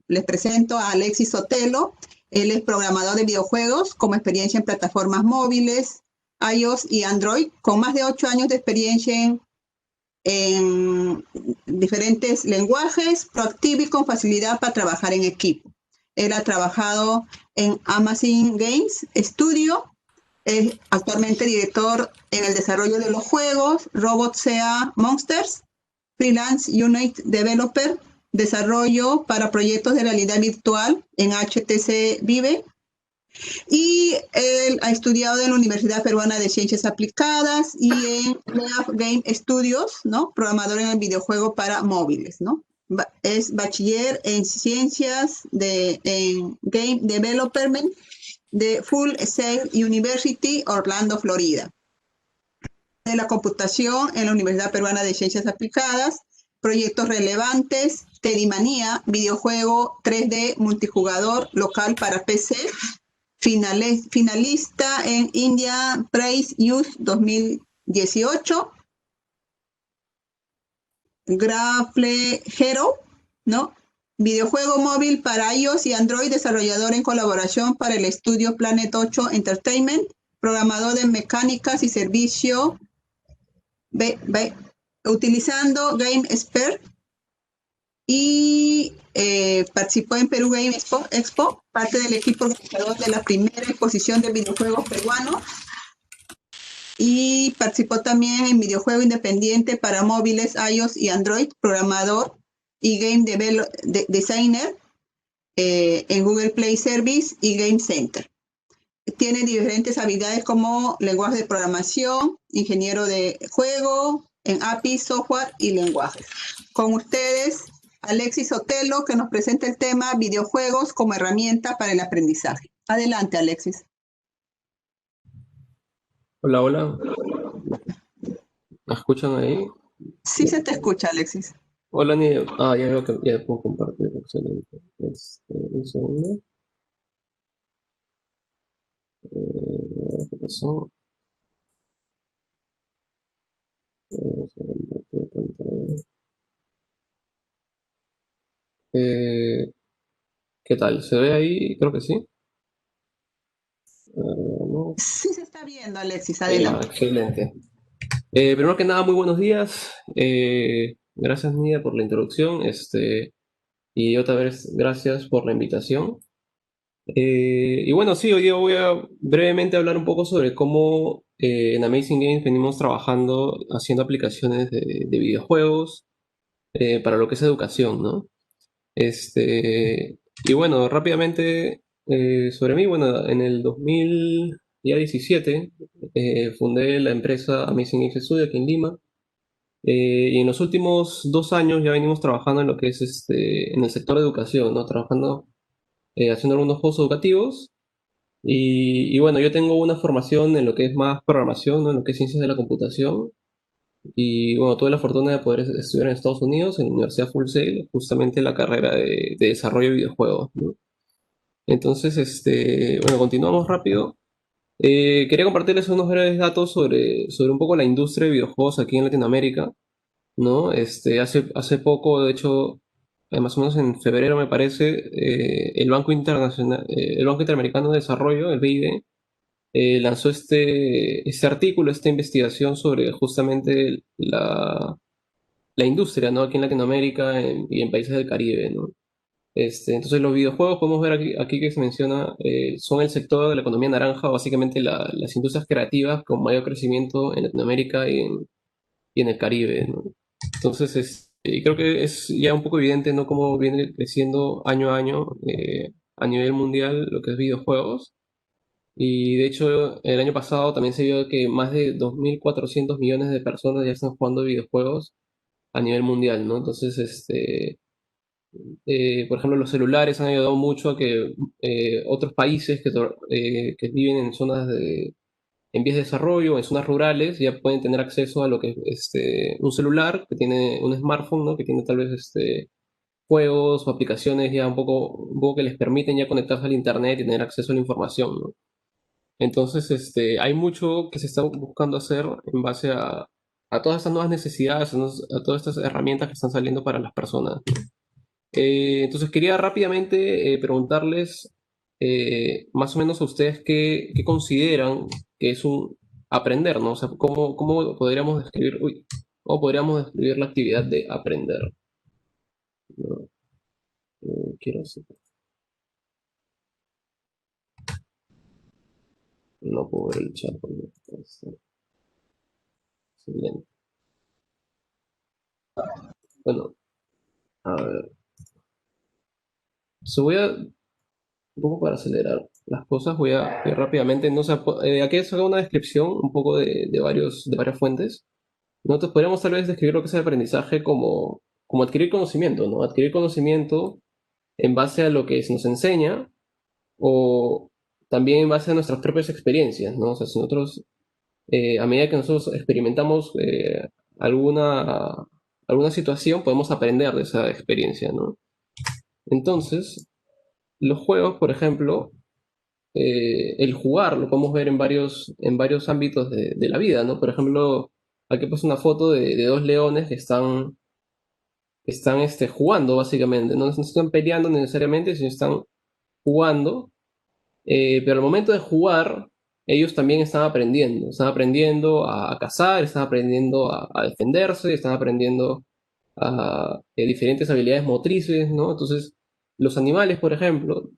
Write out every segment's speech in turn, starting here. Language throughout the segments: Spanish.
les presento a Alexis Sotelo. Él es programador de videojuegos con experiencia en plataformas móviles, iOS y Android, con más de 8 años de experiencia en diferentes lenguajes, proactivo y con facilidad para trabajar en equipo. Él ha trabajado en Amazing Games Studio, es actualmente director en el desarrollo de los juegos Robot Sea Monsters, freelance unit developer, desarrollo para proyectos de realidad virtual en HTC Vive, y él ha estudiado en la Universidad Peruana de Ciencias Aplicadas y en Leaf Game Studios, ¿no? Programador en el videojuego para móviles, ¿no? Es bachiller en ciencias en Game Development de Full Sail University, Orlando, Florida. De la computación en la Universidad Peruana de Ciencias Aplicadas, proyectos relevantes, Teddymanía, videojuego 3D multijugador local para PC, finalista en India Prize Youth 2018, Grapple Hero, ¿no? Videojuego móvil para iOS y Android, desarrollador en colaboración para el estudio Planet 8 Entertainment, programador de mecánicas y servicio, utilizando Game Expert, y participó en Perú Game Expo, parte del equipo organizador de la primera exposición de videojuegos peruanos, y participó también en videojuego independiente para móviles, iOS y Android, programador y game designer en Google Play Service y Game Center. Tiene diferentes habilidades como lenguaje de programación, ingeniero de juego, en API, software y lenguajes. Con ustedes, Alexis Sotelo, que nos presenta el tema videojuegos como herramienta para el aprendizaje. Adelante, Alexis. Hola, hola. ¿Me escuchan ahí? Sí se te escucha, Alexis. Hola, Nidia. Ah, ya veo que ya puedo compartir. Excelente. Un segundo. ¿Qué pasó? Eh, ¿Qué tal? ¿Se ve ahí? Creo que sí. ¿No? Sí se está viendo, Alexis. Ya, Adelante. excelente. Primero que nada, muy buenos días. Gracias, Nidia, por la introducción. Y otra vez, gracias por la invitación. Y bueno, sí, hoy día voy a brevemente hablar un poco sobre cómo en Amazing Games venimos trabajando, haciendo aplicaciones de videojuegos para lo que es educación, ¿no? Y bueno, rápidamente sobre mí, bueno, en el 2017 fundé la empresa Amazing Games Studio aquí en Lima. Y en los últimos 2 años ya venimos trabajando en lo que es en el sector de educación, ¿no? Trabajando, haciendo algunos juegos educativos y bueno, yo tengo una formación en lo que es más programación, ¿no? En lo que es ciencias de la computación. Y bueno, tuve la fortuna de poder estudiar en Estados Unidos, en la Universidad Full Sail, justamente la carrera de desarrollo de videojuegos, ¿no? Entonces, bueno, continuamos rápido. Quería compartirles unos breves datos sobre un poco la industria de videojuegos aquí en Latinoamérica, ¿no? Hace poco, de hecho, más o menos en febrero me parece, el Banco Interamericano de Desarrollo, el BID, lanzó este artículo, esta investigación sobre justamente la industria, ¿no? Aquí en Latinoamérica y en países del Caribe, ¿no? Entonces los videojuegos, podemos ver aquí que se menciona, son el sector de la economía naranja, básicamente las industrias creativas con mayor crecimiento en Latinoamérica y en el Caribe, ¿no? Entonces, y creo que es ya un poco evidente, ¿no? Cómo viene creciendo año a año a nivel mundial lo que es videojuegos. Y de hecho, el año pasado también se vio que más de 2.400 millones de personas ya están jugando videojuegos a nivel mundial, ¿no? Entonces, por ejemplo, los celulares han ayudado mucho a que otros países que viven en zonas en vías de desarrollo, en zonas rurales, ya pueden tener acceso a lo que es un celular, que tiene un smartphone, ¿no? Que tiene tal vez juegos o aplicaciones ya un poco que les permiten ya conectarse al internet y tener acceso a la información, ¿no? Entonces, hay mucho que se está buscando hacer en base a todas estas nuevas necesidades, a todas estas herramientas que están saliendo para las personas. Entonces quería rápidamente preguntarles más o menos a ustedes qué consideran que es un aprender, ¿no? O sea, cómo podríamos describir, cómo podríamos describir la actividad de aprender, ¿no? Quiero hacer, no puedo ver el chat porque está lento. Bueno, a ver, voy a, un poco para acelerar las cosas, voy a ir rápidamente, no sé, aquí he sacado una descripción un poco de varias fuentes. Nosotros podríamos tal vez describir lo que es el aprendizaje como adquirir conocimiento, ¿no? Adquirir conocimiento en base a lo que se nos enseña o también en base a nuestras propias experiencias, ¿no? O sea, si nosotros, a medida que nosotros experimentamos alguna, alguna situación, podemos aprender de esa experiencia, ¿no? Entonces, los juegos, por ejemplo, el jugar lo podemos ver en varios ámbitos de la vida, ¿no? Por ejemplo, aquí puse una foto de dos leones que están jugando, básicamente. No están peleando necesariamente, sino están jugando. Pero al momento de jugar, ellos también están aprendiendo a cazar, están aprendiendo a defenderse, están aprendiendo a diferentes habilidades motrices, ¿no? Entonces, los animales, por ejemplo,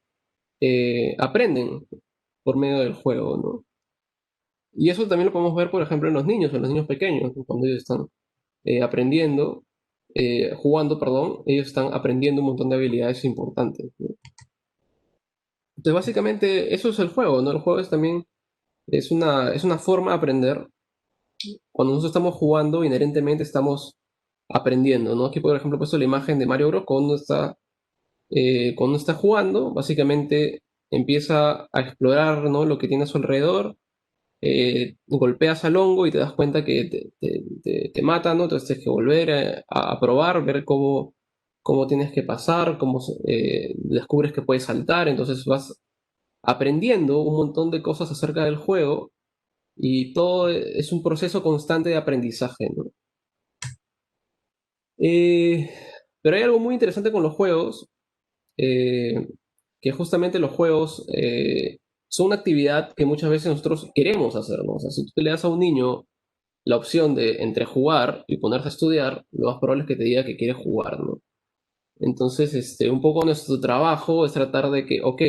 aprenden por medio del juego, ¿no? Y eso también lo podemos ver, por ejemplo, en los niños pequeños, ¿no? Cuando ellos están aprendiendo, jugando, perdón, ellos están aprendiendo un montón de habilidades importantes, ¿no? Entonces, básicamente, eso es el juego, ¿no? El juego es también es una forma de aprender. Cuando nosotros estamos jugando, inherentemente estamos aprendiendo, ¿no? Aquí, por ejemplo, he puesto la imagen de Mario Bros. Cuando está jugando, básicamente empieza a explorar, ¿no? Lo que tiene a su alrededor, golpeas al hongo y te das cuenta que te mata, ¿no? Entonces tienes que volver a probar, ver cómo tienes que pasar, descubres que puedes saltar, entonces vas aprendiendo un montón de cosas acerca del juego y todo es un proceso constante de aprendizaje, ¿no? Eh, pero hay algo muy interesante con los juegos, eh, que justamente los juegos son una actividad que muchas veces nosotros queremos hacer, ¿no? O sea, si tú le das a un niño la opción de entre jugar y ponerse a estudiar, lo más probable es que te diga que quiere jugar, ¿no? Entonces, un poco nuestro trabajo es tratar de que, ok,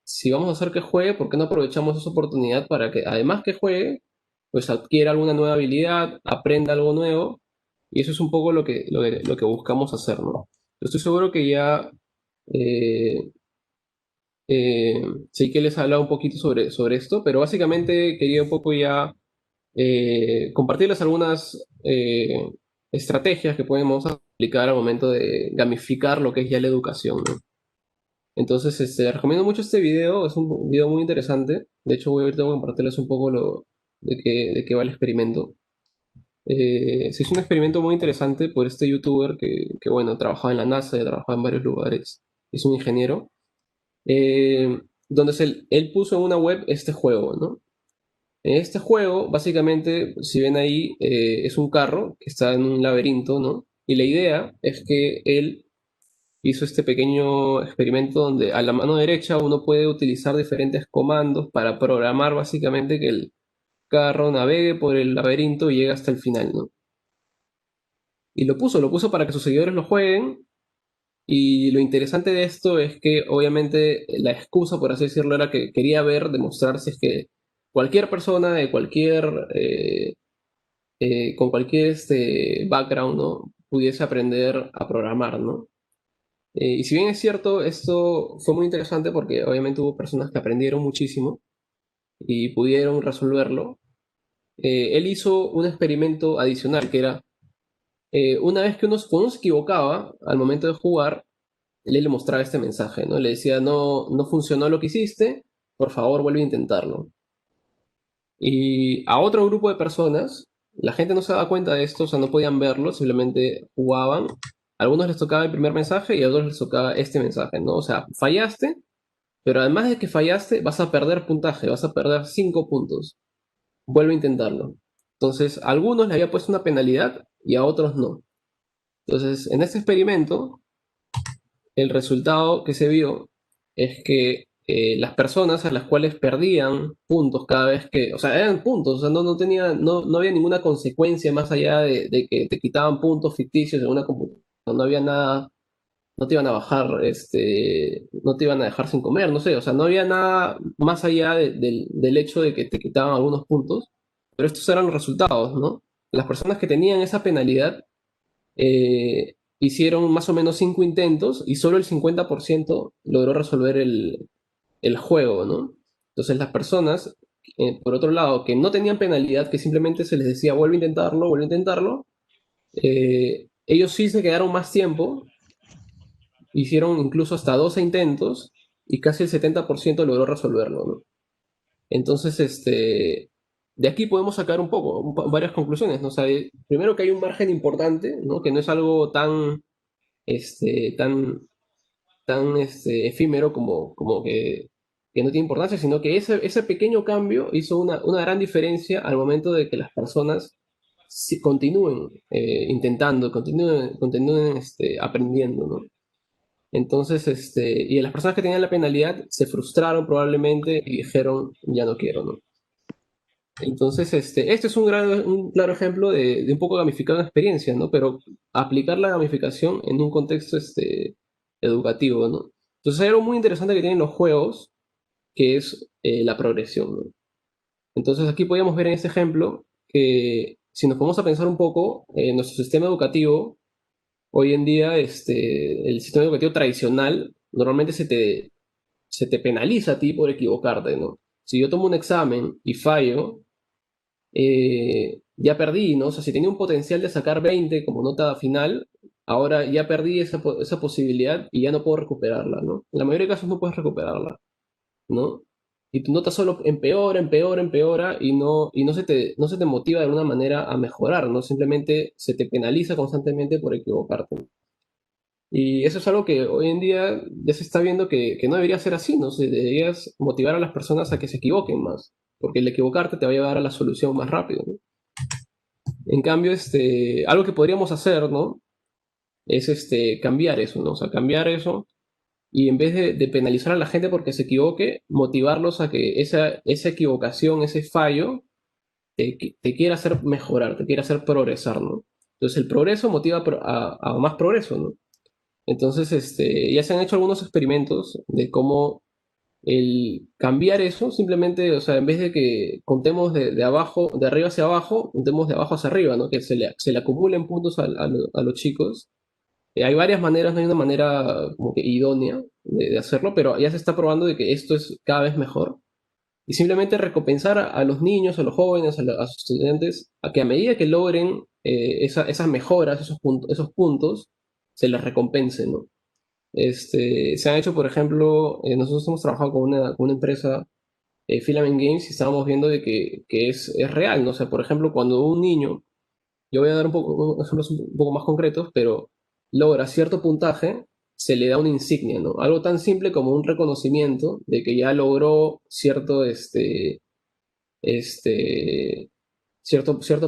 si vamos a hacer que juegue, ¿por qué no aprovechamos esa oportunidad para que, además que juegue, pues adquiera alguna nueva habilidad, aprenda algo nuevo? Y eso es un poco lo que buscamos hacer, ¿no? Yo estoy seguro que ya eh, eh, sí que les he hablado un poquito sobre esto, pero básicamente quería un poco ya compartirles algunas estrategias que podemos aplicar al momento de gamificar lo que es ya la educación, ¿no? Entonces, recomiendo mucho este video, es un video muy interesante. De hecho, ahorita voy a compartirles un poco de qué va el experimento. Se hizo un experimento muy interesante por este youtuber bueno, trabajaba en la NASA, y trabajaba en varios lugares, es un ingeniero, donde él puso en una web este juego, ¿no? En este juego, básicamente, si ven ahí, es un carro que está en un laberinto, ¿no? Y la idea es que él hizo este pequeño experimento donde a la mano derecha uno puede utilizar diferentes comandos para programar básicamente que el carro navegue por el laberinto y llegue hasta el final, ¿no? Y lo puso para que sus seguidores lo jueguen. Y lo interesante de esto es que obviamente la excusa, por así decirlo, era que quería ver, demostrar si es que cualquier persona de con cualquier background, ¿no? Pudiese aprender a programar, ¿no? Y si bien es cierto, esto fue muy interesante porque obviamente hubo personas que aprendieron muchísimo y pudieron resolverlo, él hizo un experimento adicional que era, una vez que cuando uno se equivocaba al momento de jugar, él le mostraba este mensaje, ¿no? Le decía, no funcionó lo que hiciste, por favor vuelve a intentarlo. Y a otro grupo de personas, la gente no se daba cuenta de esto, o sea, no podían verlo, simplemente jugaban. A algunos les tocaba el primer mensaje y a otros les tocaba este mensaje, ¿no? O sea, fallaste, pero además de que fallaste, vas a perder puntaje, vas a perder 5 puntos. Vuelve a intentarlo. Entonces, a algunos le había puesto una penalidad y a otros no. Entonces, en este experimento, el resultado que se vio es que las personas a las cuales perdían puntos cada vez que, o sea, eran puntos, o sea, no había ninguna consecuencia más allá de que te quitaban puntos ficticios en una computadora, no había nada, no te iban a bajar, no te iban a dejar sin comer, no sé, o sea, no había nada más allá del hecho de que te quitaban algunos puntos, pero estos eran los resultados, ¿no? Las personas que tenían esa penalidad hicieron más o menos 5 intentos y solo el 50% logró resolver el juego, ¿no? Entonces las personas, por otro lado, que no tenían penalidad, que simplemente se les decía vuelve a intentarlo, ellos sí se quedaron más tiempo, hicieron incluso hasta 12 intentos y casi el 70% logró resolverlo, ¿no? Entonces, de aquí podemos sacar un poco, varias conclusiones, ¿no? O sea, primero que hay un margen importante, ¿no? Que no es algo tan, este, tan, tan efímero como que no tiene importancia, sino que ese pequeño cambio hizo una gran diferencia al momento de que las personas continúen intentando, continúen aprendiendo, ¿no? Entonces, y las personas que tenían la penalidad se frustraron probablemente y dijeron, ya no quiero, ¿no? Entonces, este es un claro ejemplo de un poco gamificar una experiencia, ¿no? Pero aplicar la gamificación en un contexto educativo, ¿no? Entonces, hay algo muy interesante que tienen los juegos, que es la progresión, ¿no? Entonces, aquí podríamos ver en este ejemplo que si nos ponemos a pensar un poco, nuestro sistema educativo, hoy en día, el sistema educativo tradicional, normalmente se te penaliza a ti por equivocarte, ¿no? Si yo tomo un examen y fallo, ya perdí, ¿no? O sea, si tenía un potencial de sacar 20 como nota final, ahora ya perdí esa posibilidad y ya no puedo recuperarla, ¿no? En la mayoría de casos no puedes recuperarla, ¿no? Y tu nota solo empeora, empeora, empeora y no se te motiva de alguna manera a mejorar, ¿no? Simplemente se te penaliza constantemente por equivocarte. Y eso es algo que hoy en día ya se está viendo que no debería ser así, ¿no? Deberías motivar a las personas a que se equivoquen más, porque el equivocarte te va a llevar a la solución más rápido, ¿no? En cambio, algo que podríamos hacer, ¿no? Es cambiar eso, ¿no? O sea, cambiar eso y en vez de penalizar a la gente porque se equivoque, motivarlos a que esa equivocación, ese fallo, te quiera hacer mejorar, te quiera hacer progresar, ¿no? Entonces el progreso motiva a más progreso, ¿no? Entonces, ya se han hecho algunos experimentos de cómo el cambiar eso, simplemente, o sea, en vez de que contemos de abajo, de arriba hacia abajo, contemos de abajo hacia arriba, ¿no? Que se le acumulen puntos a los chicos. Hay varias maneras, no hay una manera como que idónea de hacerlo, pero ya se está probando de que esto es cada vez mejor. Y simplemente recompensar a los niños, a los jóvenes, a los estudiantes, a que a medida que logren esas mejoras, esos puntos, se les recompense, ¿no? Se han hecho, por ejemplo, nosotros hemos trabajado con una empresa, Filament Games, y estábamos viendo de que es real, ¿no? O sea, por ejemplo, cuando un niño, yo voy a dar ejemplos un poco más concretos, pero logra cierto puntaje, se le da una insignia, ¿no? Algo tan simple como un reconocimiento de que ya logró cierto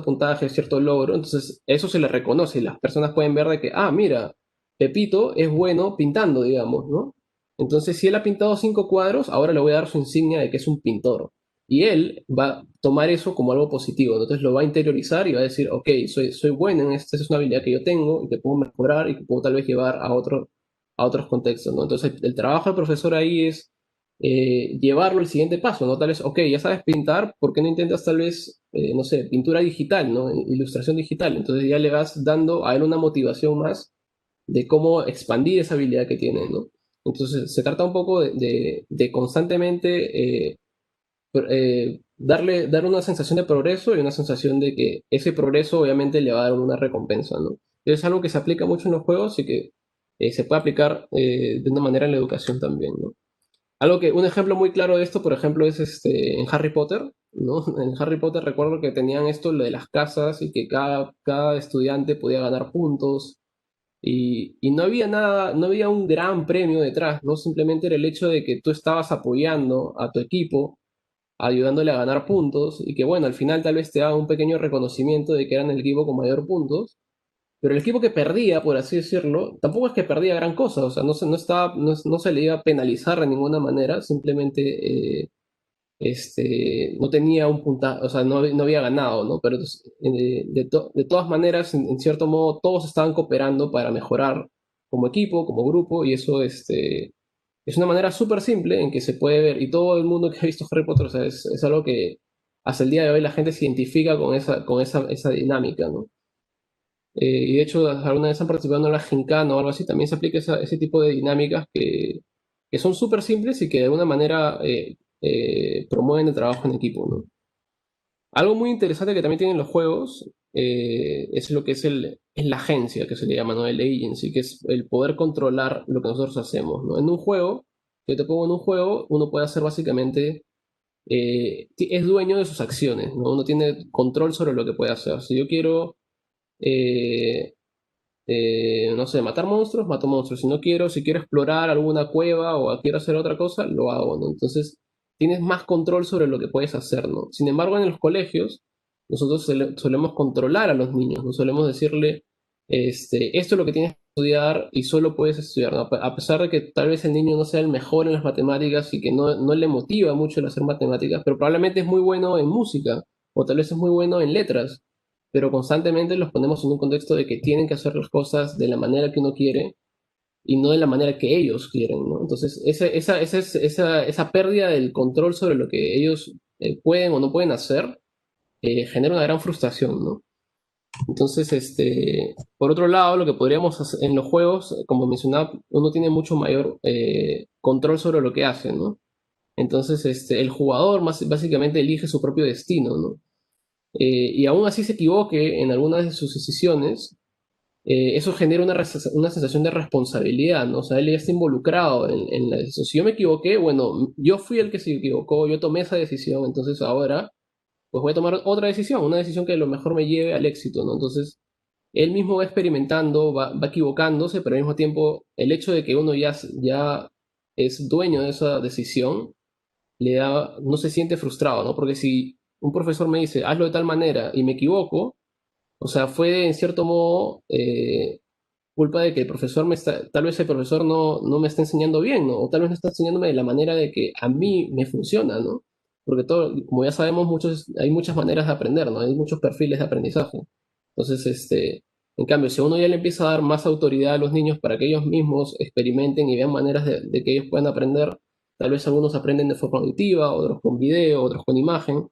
puntaje, cierto logro, entonces eso se le reconoce y las personas pueden ver de que, mira, Pepito es bueno pintando, digamos, ¿no? Entonces, si él ha pintado 5 cuadros, ahora le voy a dar su insignia de que es un pintor. Y él va a tomar eso como algo positivo, ¿no? Entonces lo va a interiorizar y va a decir, ok, soy bueno en esto, esta es una habilidad que yo tengo y que puedo mejorar y que puedo tal vez llevar a otros contextos, ¿no? Entonces el trabajo del profesor ahí es llevarlo al siguiente paso, ¿no? Tal vez, ok, ya sabes pintar, ¿por qué no intentas tal vez, no sé, pintura digital, ¿no? Ilustración digital. Entonces ya le vas dando a él una motivación más de cómo expandir esa habilidad que tiene, ¿no? Entonces se trata un poco de constantemente dar una sensación de progreso y una sensación de que ese progreso obviamente le va a dar una recompensa, ¿no? Es algo que se aplica mucho en los juegos y que se puede aplicar de una manera en la educación también, ¿no? Un ejemplo muy claro de esto, por ejemplo, es en Harry Potter, ¿no? En Harry Potter recuerdo que tenían esto, lo de las casas, y que cada estudiante podía ganar puntos, y no había nada, no había un gran premio detrás, ¿no? Simplemente era el hecho de que tú estabas apoyando a tu equipo, ayudándole a ganar puntos, y que bueno, al final tal vez te daban un pequeño reconocimiento de que eran el equipo con mayor puntos, Pero el equipo que perdía, por así decirlo, tampoco es que perdía gran cosa, o sea, no se le iba a penalizar de ninguna manera, simplemente no tenía un puntaje, o sea, no había ganado, ¿no? Pero de todas maneras, en cierto modo, todos estaban cooperando para mejorar como equipo, como grupo, y eso es una manera súper simple en que se puede ver, y todo el mundo que ha visto Harry Potter, o sea, es algo que hasta el día de hoy la gente se identifica con esa dinámica, ¿no? Y de hecho, alguna vez han participado en la gincana o algo así, también se aplica ese tipo de dinámicas que son súper simples y que de alguna manera promueven el trabajo en equipo, ¿no? Algo muy interesante que también tienen los juegos es lo que es la agencia, que se le llama, ¿no? El agency, que es el poder controlar lo que nosotros hacemos, ¿no? En un juego, yo te pongo en un juego, uno puede hacer básicamente, es dueño de sus acciones, ¿no? Uno tiene control sobre lo que puede hacer. Si yo quiero eh, no sé, matar monstruos, mato monstruos. Si quiero explorar alguna cueva o quiero hacer otra cosa, lo hago, ¿no? Entonces, tienes más control sobre lo que puedes hacer, ¿no? Sin embargo, en los colegios, nosotros solemos controlar a los niños, no solemos decirle, esto es lo que tienes que estudiar y solo puedes estudiar, ¿no? A pesar de que tal vez el niño no sea el mejor en las matemáticas y que no le motiva mucho el hacer matemáticas, pero probablemente es muy bueno en música o tal vez es muy bueno en letras, pero constantemente los ponemos en un contexto de que tienen que hacer las cosas de la manera que uno quiere y no de la manera que ellos quieren, ¿no? Entonces, esa pérdida del control sobre lo que ellos pueden o no pueden hacer genera una gran frustración, ¿no? Entonces, por otro lado, lo que podríamos hacer en los juegos, como mencionaba, uno tiene mucho mayor control sobre lo que hace, ¿no? Entonces, el jugador básicamente elige su propio destino, ¿no? Y aún así se equivoque en algunas de sus decisiones, eso genera una sensación de responsabilidad, ¿no? O sea, él ya está involucrado en la decisión. Si yo me equivoqué, bueno, yo fui el que se equivocó, yo tomé esa decisión, entonces ahora, pues voy a tomar otra decisión, una decisión que a lo mejor me lleve al éxito, ¿no? Entonces, él mismo va experimentando, va equivocándose, pero al mismo tiempo, el hecho de que uno ya es dueño de esa decisión, no se siente frustrado, ¿no? Porque si un profesor me dice, hazlo de tal manera y me equivoco, o sea, fue en cierto modo culpa de que el profesor tal vez el profesor no me está enseñando bien, ¿no? O tal vez no está enseñándome de la manera de que a mí me funciona, ¿no? Porque todo, como ya sabemos, hay muchas maneras de aprender, ¿no? Hay muchos perfiles de aprendizaje. Entonces, en cambio, si uno ya le empieza a dar más autoridad a los niños para que ellos mismos experimenten y vean maneras de que ellos puedan aprender, tal vez algunos aprenden de forma auditiva, otros con video, otros con imagen.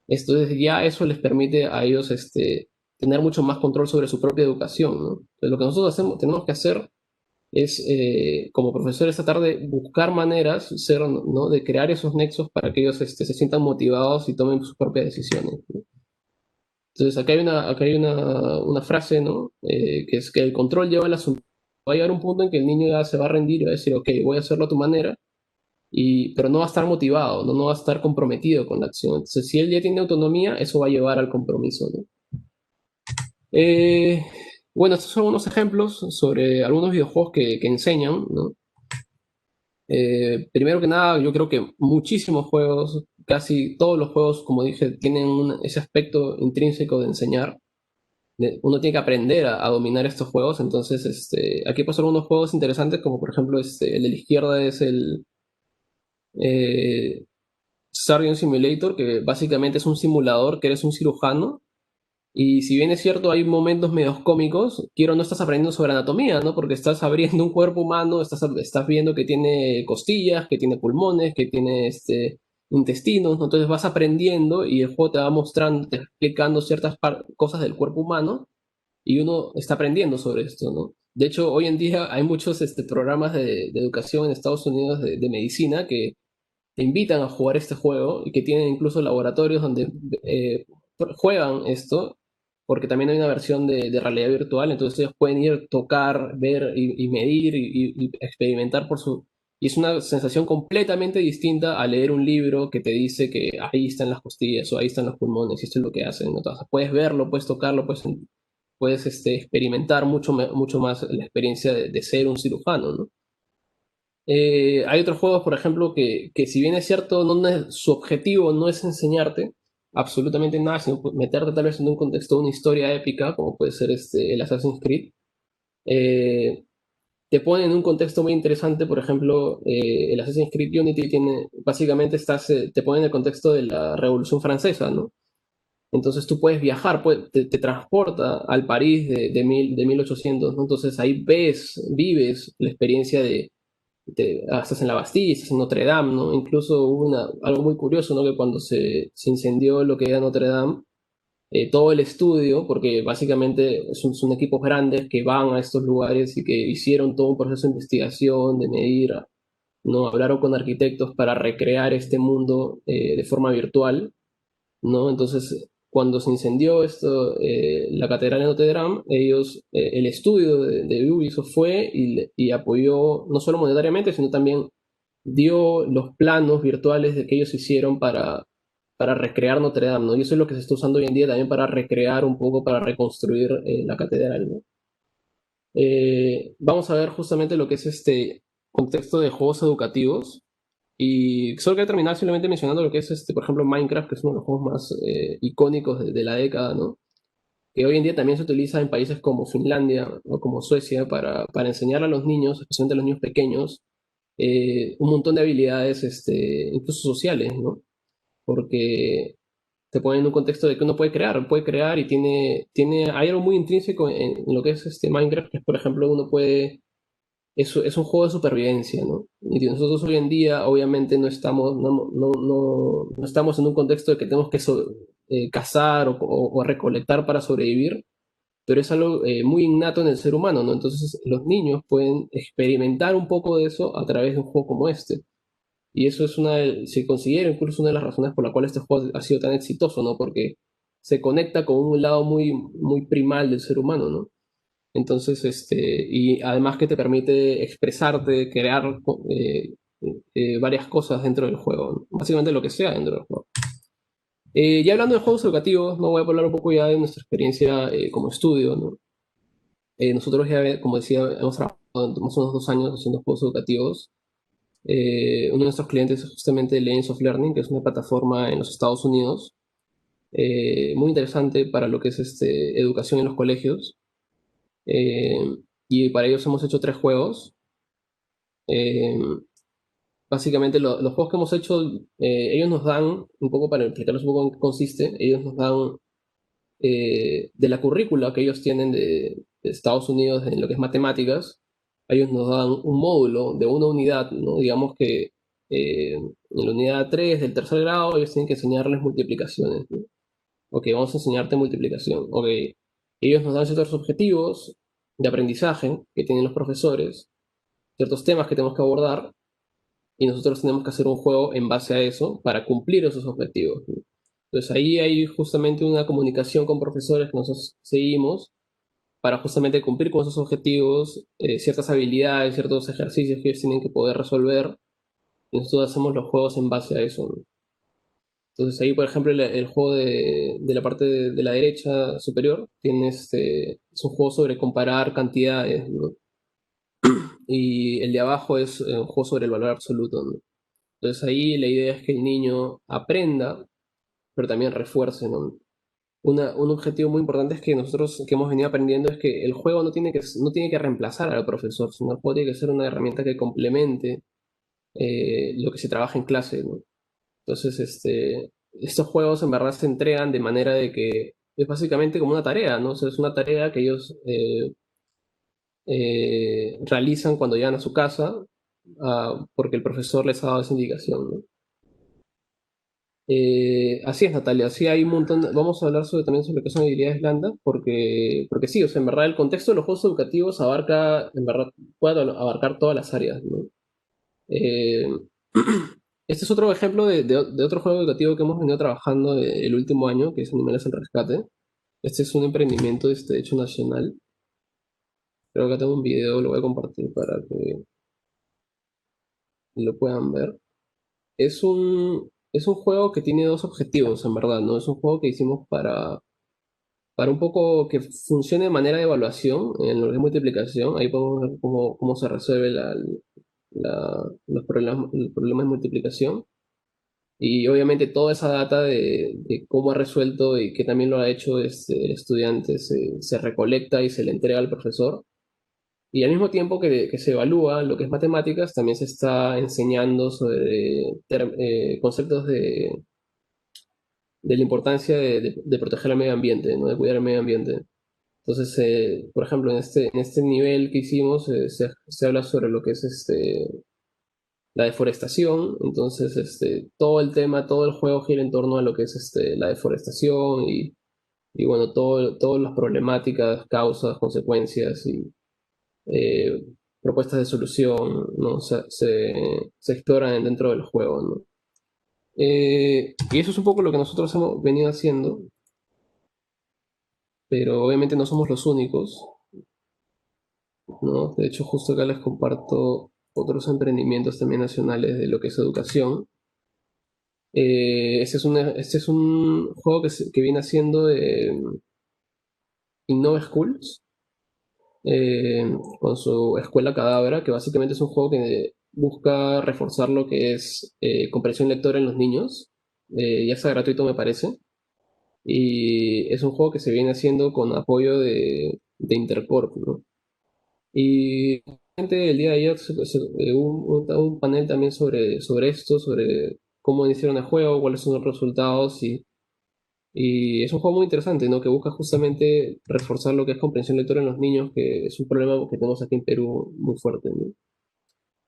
Entonces ya eso les permite a ellos tener mucho más control sobre su propia educación, ¿no? Entonces, lo que nosotros tenemos que hacer es, como profesores, tratar de buscar maneras, ¿no? De crear esos nexos para que ellos se sientan motivados y tomen sus propias decisiones, ¿no? Entonces, acá hay una frase, ¿no? Que es que el control lleva al asunto. Va a llegar un punto en que el niño ya se va a rendir y va a decir, ok, voy a hacerlo a tu manera, pero no va a estar motivado, ¿no? No va a estar comprometido con la acción. Entonces, si él ya tiene autonomía, eso va a llevar al compromiso, ¿no? Eh, bueno, estos son unos ejemplos sobre algunos videojuegos que enseñan, ¿no? Primero que nada, yo creo que muchísimos juegos, casi todos los juegos, como dije, tienen ese aspecto intrínseco de enseñar. Uno tiene que aprender a dominar estos juegos. Entonces, aquí pasan algunos juegos interesantes, como por ejemplo, el de la izquierda es el eh, Surgeon Simulator, que básicamente es un simulador que eres un cirujano. Y si bien es cierto, hay momentos medios cómicos, quiero no estás aprendiendo sobre anatomía, ¿no? Porque estás abriendo un cuerpo humano, estás viendo que tiene costillas, que tiene pulmones, que tiene intestinos, ¿no? Entonces vas aprendiendo y el juego te va mostrando, te va explicando ciertas cosas del cuerpo humano y uno está aprendiendo sobre esto, ¿no? De hecho, hoy en día hay muchos programas de educación en Estados Unidos de medicina que te invitan a jugar este juego y que tienen incluso laboratorios donde juegan esto, porque también hay una versión de realidad virtual, entonces ellos pueden ir, tocar, ver y medir y experimentar por su... Y es una sensación completamente distinta a leer un libro que te dice que ahí están las costillas o ahí están los pulmones y esto es lo que hacen, ¿no? Entonces, puedes verlo, puedes tocarlo, puedes experimentar mucho más la experiencia de ser un cirujano, ¿no? Hay otros juegos, por ejemplo, que si bien es cierto, su objetivo no es enseñarte, absolutamente nada, sino meterte tal vez en un contexto de una historia épica, como puede ser el Assassin's Creed, eh, te pone en un contexto muy interesante. Por ejemplo, el Assassin's Creed Unity básicamente te pone en el contexto de la Revolución Francesa, ¿no? Entonces tú puedes viajar, te transporta al París de 1800, ¿no? Entonces ahí vives la experiencia estás en la Bastilla, estás en Notre Dame, ¿no? Incluso hubo algo muy curioso, ¿no? Que cuando se incendió lo que era Notre Dame, todo el estudio, porque básicamente son equipos grandes que van a estos lugares y que hicieron todo un proceso de investigación, de medir, ¿no? Hablaron con arquitectos para recrear este mundo de forma virtual, ¿no? Entonces, cuando se incendió la Catedral de Notre Dame, el estudio de Ubisoft fue y apoyó no solo monetariamente, sino también dio los planos virtuales de que ellos hicieron para recrear Notre Dame, ¿no? Y eso es lo que se está usando hoy en día también para recrear un poco, para reconstruir la catedral, ¿no? Vamos a ver justamente lo que es este contexto de juegos educativos. Y solo quería terminar simplemente mencionando lo que es, por ejemplo, Minecraft, que es uno de los juegos más icónicos de la década, ¿no? Que hoy en día también se utiliza en países como Finlandia o como Suecia para enseñar a los niños, especialmente a los niños pequeños, un montón de habilidades, incluso sociales, ¿no? Porque te pone en un contexto de que uno puede crear y hay algo muy intrínseco en lo que es Minecraft, que es, por ejemplo, es un juego de supervivencia, ¿no? Y nosotros hoy en día, obviamente, no estamos en un contexto de que tenemos que cazar o recolectar para sobrevivir, pero es algo muy innato en el ser humano, ¿no? Entonces, los niños pueden experimentar un poco de eso a través de un juego como este. Y eso se considera incluso una de las razones por la cual este juego ha sido tan exitoso, ¿no? Porque se conecta con un lado muy, muy primal del ser humano, ¿no? Entonces, y además que te permite expresarte, crear varias cosas dentro del juego, ¿no? Básicamente lo que sea dentro del juego. Ya hablando de juegos educativos, no voy a hablar un poco ya de nuestra experiencia como estudio, ¿no? Nosotros ya, como decía, hemos trabajado más o menos 2 años haciendo juegos educativos. Uno de nuestros clientes es justamente Lanes of Learning, que es una plataforma en los Estados Unidos, muy interesante para lo que es educación en los colegios. Eh, y para ellos hemos hecho 3 juegos. Eh, Básicamente los juegos que hemos hecho, ellos nos dan, un poco para explicarles un poco en qué consiste, ellos nos dan de la currícula que ellos tienen de Estados Unidos en lo que es matemáticas, ellos nos dan un módulo de una unidad, ¿no? Digamos que en la unidad 3 del tercer grado ellos tienen que enseñarles multiplicaciones, ¿no? Ok, vamos a enseñarte multiplicación. Ok, ellos nos dan ciertos objetivos de aprendizaje que tienen los profesores, ciertos temas que tenemos que abordar, y nosotros tenemos que hacer un juego en base a eso para cumplir esos objetivos, ¿no? Entonces ahí hay justamente una comunicación con profesores que nosotros seguimos para justamente cumplir con esos objetivos, ciertas habilidades, ciertos ejercicios que ellos tienen que poder resolver, y nosotros hacemos los juegos en base a eso, ¿no? Entonces ahí, por ejemplo, el juego de la parte de la derecha superior es un juego sobre comparar cantidades, ¿no? Y el de abajo es un juego sobre el valor absoluto, ¿no? Entonces ahí la idea es que el niño aprenda, pero también refuerce, ¿no? Un objetivo muy importante es que nosotros que hemos venido aprendiendo es que el juego no tiene que reemplazar al profesor, sino el juego tiene que ser una herramienta que complemente lo que se trabaja en clase, ¿no? Entonces, estos juegos en verdad se entregan de manera de que es básicamente como una tarea, ¿no? O sea, es una tarea que ellos realizan cuando llegan a su casa, porque el profesor les ha dado esa indicación, ¿no? Así es, Natalia, así hay un montón. Vamos a hablar también sobre qué son habilidades blandas, porque sí, o sea, en verdad el contexto de los juegos educativos en verdad, puede abarcar todas las áreas, ¿no? Eh, este es otro ejemplo de otro juego educativo que hemos venido trabajando el último año, que es Animales al Rescate. Este es un emprendimiento hecho nacional. Creo que acá tengo un video, lo voy a compartir para que lo puedan ver. Es un juego que tiene dos objetivos, en verdad, ¿no? Es un juego que hicimos para un poco que funcione de manera de evaluación en lo que es multiplicación. Ahí podemos ver cómo se resuelve los problemas de multiplicación. Y obviamente toda esa data de cómo ha resuelto y que también lo ha hecho el estudiante se recolecta y se le entrega al profesor. Y al mismo tiempo que se evalúa lo que es matemáticas, también se está enseñando sobre conceptos de la importancia de proteger el medio ambiente, ¿no? De cuidar el medio ambiente. Entonces, por ejemplo, en este nivel que hicimos, se habla sobre lo que es la deforestación. Entonces, todo el tema, todo el juego gira en torno a lo que es la deforestación y bueno, todas las problemáticas, causas, consecuencias y eh, propuestas de solución, ¿no? O sea, se exploran dentro del juego, ¿no? Y eso es un poco lo que nosotros hemos venido haciendo, pero obviamente no somos los únicos, ¿no? De hecho, justo acá les comparto otros emprendimientos también nacionales de lo que es educación. Este es un juego que viene haciendo Innova Schools, con su Escuela Cadabra, que básicamente es un juego que busca reforzar lo que es comprensión lectora en los niños. Ya está gratuito, me parece. Y es un juego que se viene haciendo con apoyo de Intercorp, ¿no? Y el día de ayer hubo un panel también sobre esto, sobre cómo iniciaron el juego, cuáles son los resultados y es un juego muy interesante, ¿no? Que busca justamente reforzar lo que es comprensión lectora en los niños, que es un problema que tenemos aquí en Perú muy fuerte, ¿no?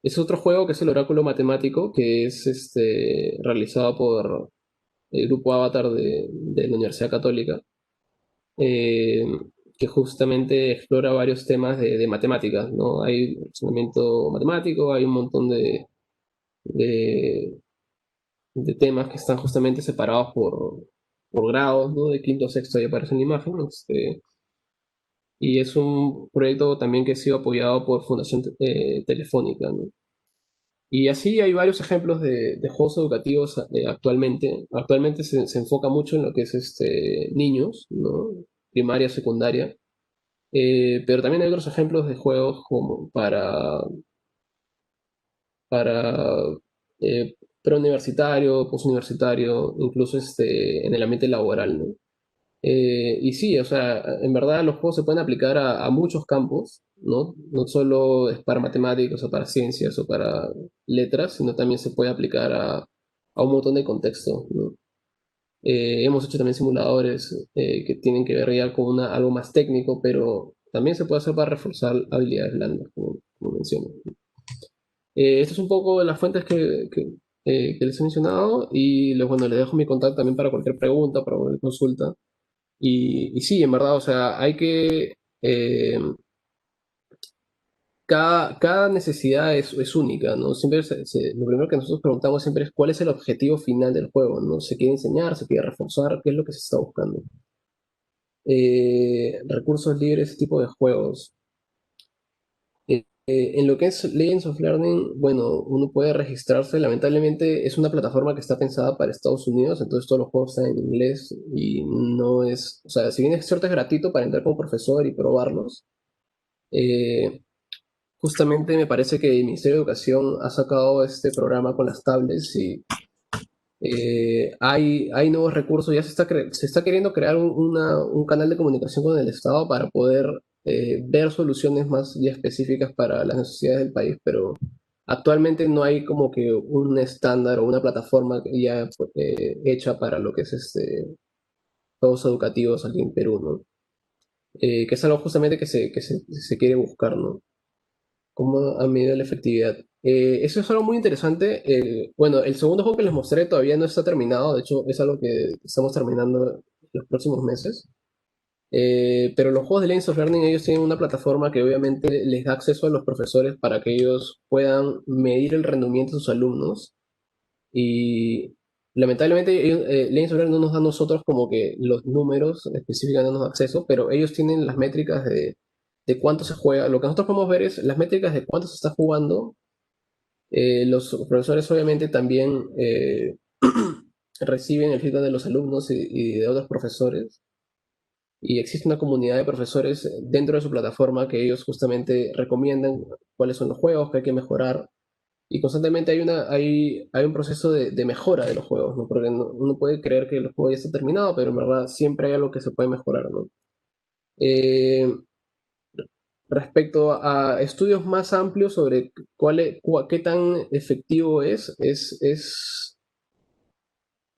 Es otro juego que es el Oráculo Matemático, que es realizado por el grupo Avatar de la Universidad Católica, eh, que justamente explora varios temas de matemáticas, ¿no? Hay razonamiento matemático, hay un montón de, de temas que están justamente separados por grados, ¿no? De quinto a sexto ahí aparece en la imagen. Y es un proyecto también que ha sido apoyado por Fundación Telefónica, ¿no? Y así hay varios ejemplos de juegos educativos actualmente. Actualmente se enfoca mucho en lo que es niños, ¿no? Primaria, secundaria. Pero también hay otros ejemplos de juegos como para preuniversitario, postuniversitario, incluso en el ambiente laboral, ¿no? Y sí, o sea, en verdad los juegos se pueden aplicar a muchos campos, ¿no? No solo es para matemáticas o para ciencias o para letras, sino también se puede aplicar a un montón de contextos, ¿no? Hemos hecho también simuladores que tienen que ver ya con algo más técnico, pero también se puede hacer para reforzar habilidades blandas, como menciono. Estas son un poco las fuentes que les he mencionado y bueno, les dejo mi contacto también para cualquier pregunta, para cualquier consulta. Y sí, en verdad, o sea, hay que... cada necesidad es única, ¿no? Siempre lo primero que nosotros preguntamos siempre es cuál es el objetivo final del juego, ¿no? ¿Se quiere enseñar? ¿Se quiere reforzar? ¿Qué es lo que se está buscando? Recursos libres, ese tipo de juegos. En lo que es Legends of Learning, bueno, uno puede registrarse. Lamentablemente es una plataforma que está pensada para Estados Unidos, entonces todos los juegos están en inglés y no es, o sea, si bien es cierto es gratuito para entrar como profesor y probarlos, eh, justamente me parece que el Ministerio de Educación ha sacado este programa con las tablets y hay nuevos recursos, ya se está queriendo crear un canal de comunicación con el Estado para poder ver soluciones más ya específicas para las necesidades del país, pero actualmente no hay como que un estándar o una plataforma ya hecha para lo que es juegos educativos aquí en Perú, ¿no? Que es algo justamente se quiere buscar, ¿no? Cómo ha medido la efectividad. Eso es algo muy interesante. Bueno, el segundo juego que les mostré todavía no está terminado, de hecho es algo que estamos terminando los próximos meses. Pero los juegos de Lens of Learning, ellos tienen una plataforma que obviamente les da acceso a los profesores para que ellos puedan medir el rendimiento de sus alumnos. Y lamentablemente Lens of Learning no nos da a nosotros como que los números específicos no nos da acceso, pero ellos tienen las métricas de cuánto se juega. Lo que nosotros podemos ver es las métricas de cuánto se está jugando. Los profesores obviamente también reciben el feedback de los alumnos y de otros profesores. Y existe una comunidad de profesores dentro de su plataforma que ellos justamente recomiendan cuáles son los juegos que hay que mejorar. y constantemente hay un proceso de mejora de los juegos, ¿no? Porque uno puede creer que el juego ya está terminado, pero en verdad siempre hay algo que se puede mejorar, ¿no? Eh, Respecto a estudios más amplios sobre qué tan efectivo es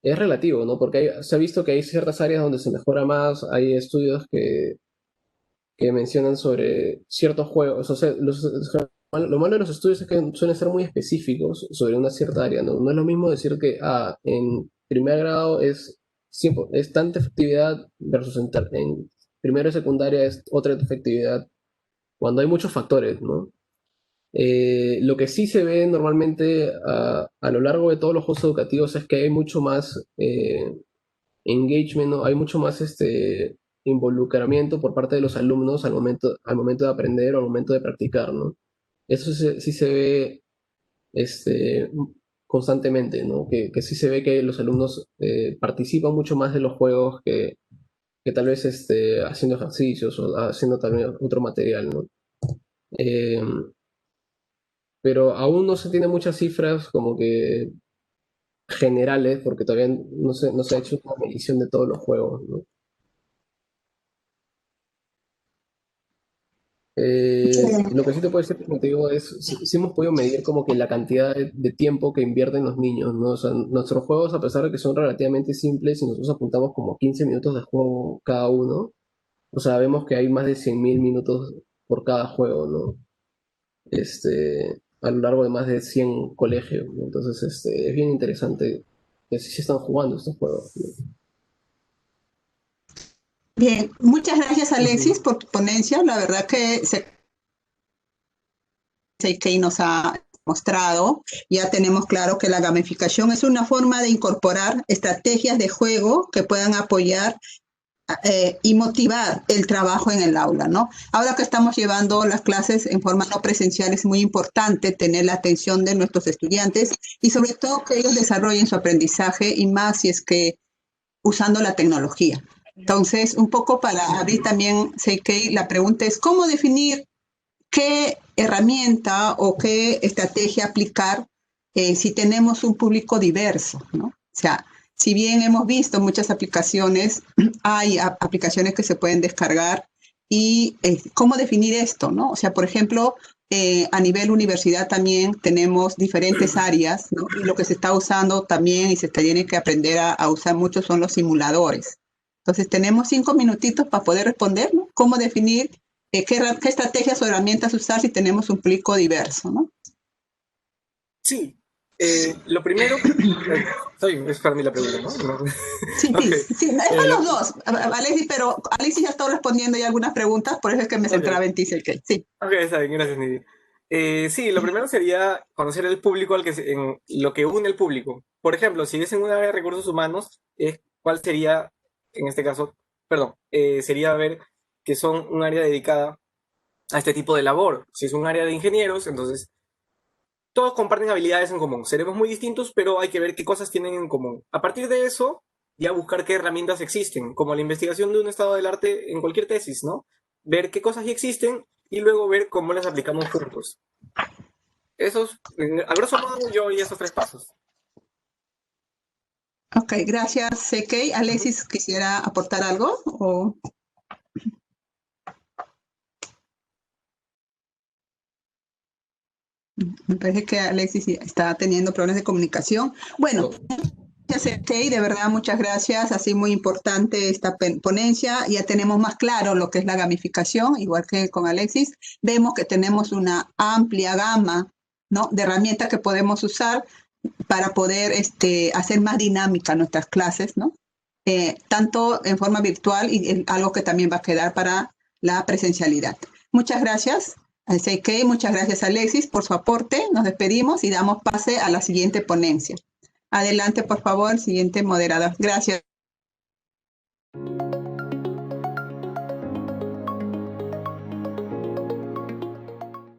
relativo, ¿no? Porque se ha visto que hay ciertas áreas donde se mejora más, hay estudios que mencionan sobre ciertos juegos, o sea, lo malo de los estudios es que suelen ser muy específicos sobre una cierta área, ¿no? No es lo mismo decir que en primer grado es tanta efectividad versus en primero y secundaria es otra efectividad, cuando hay muchos factores, ¿no? Lo que sí se ve normalmente a lo largo de todos los juegos educativos es que hay mucho más engagement, ¿no? Hay mucho más involucramiento por parte de los alumnos al momento de aprender o al momento de practicar, ¿no? Eso sí se ve este, constantemente, ¿no? Que sí se ve que los alumnos participan mucho más de los juegos que tal vez haciendo ejercicios o haciendo también otro material, ¿no? Eh, pero aún no se tiene muchas cifras como que generales, porque todavía no se ha hecho una medición de todos los juegos, ¿no? Lo que sí te puedo decir, como te digo, sí hemos podido medir como que la cantidad de tiempo que invierten los niños, ¿no? O sea, nuestros juegos, a pesar de que son relativamente simples, y nosotros apuntamos como 15 minutos de juego cada uno, o sea, vemos que hay más de 100.000 minutos por cada juego, ¿no? A lo largo de más de 100 colegios, ¿no? Entonces, es bien interesante que sí se están jugando estos juegos, ¿no? Bien, muchas gracias Alexis Ujú. por tu ponencia. La verdad que CK nos ha mostrado, ya tenemos claro que la gamificación es una forma de incorporar estrategias de juego que puedan apoyar y motivar el trabajo en el aula, ¿no? Ahora que estamos llevando las clases en forma no presencial, es muy importante tener la atención de nuestros estudiantes y sobre todo que ellos desarrollen su aprendizaje y más si es que usando la tecnología. Entonces, un poco para abrir también, CK, la pregunta es, ¿cómo definir qué herramienta o qué estrategia aplicar si tenemos un público diverso, ¿no? O sea, si bien hemos visto muchas aplicaciones, hay aplicaciones que se pueden descargar y cómo definir esto, ¿no? O sea, por ejemplo, a nivel universidad también tenemos diferentes áreas, ¿no? Y lo que se está usando también y se tiene que aprender a usar mucho son los simuladores. Entonces, tenemos 5 minutitos para poder responder, ¿no? ¿Cómo definir qué estrategias o herramientas usar si tenemos un público diverso, ¿no? Sí, lo primero, es para mí la pregunta, ¿no? No. Sí, Ok, sí, sí, es para lo- los dos, Alexis, pero Alexis ya está respondiendo ya algunas preguntas, por eso es que me ok, centraba en ti, Sergey. Sí. ok, está bien, gracias, Nidia. Sí, lo primero sería conocer el público en lo que une el público. Por ejemplo, si es en un área de recursos humanos, ¿cuál sería, en este caso, perdón, sería ver que son un área dedicada a este tipo de labor. Si es un área de ingenieros, entonces todos comparten habilidades en común. Seremos muy distintos, pero hay que ver qué cosas tienen en común. A partir de eso, ya buscar qué herramientas existen, como la investigación de un estado del arte en cualquier tesis, ¿no? Ver qué cosas ya existen y luego ver cómo las aplicamos juntos. Esos, a grosso modo, yo haría esos tres pasos. Ok, gracias, Sergey. Ujú. Alexis, ¿quisiera aportar algo? O... Me parece que Alexis está teniendo problemas de comunicación. Bueno, No, gracias, Sergey, de verdad, muchas gracias. Ha sido muy importante esta ponencia. Ya tenemos más claro lo que es la gamificación, igual que con Alexis. Vemos que tenemos una amplia gama, ¿no?, de herramientas que podemos usar para poder hacer más dinámica nuestras clases, ¿no? Tanto en forma virtual y algo que también va a quedar para la presencialidad. Muchas gracias, CK, muchas gracias, Alexis, por su aporte. Nos despedimos y damos pase a la siguiente ponencia. Adelante, por favor, siguiente moderador. Gracias.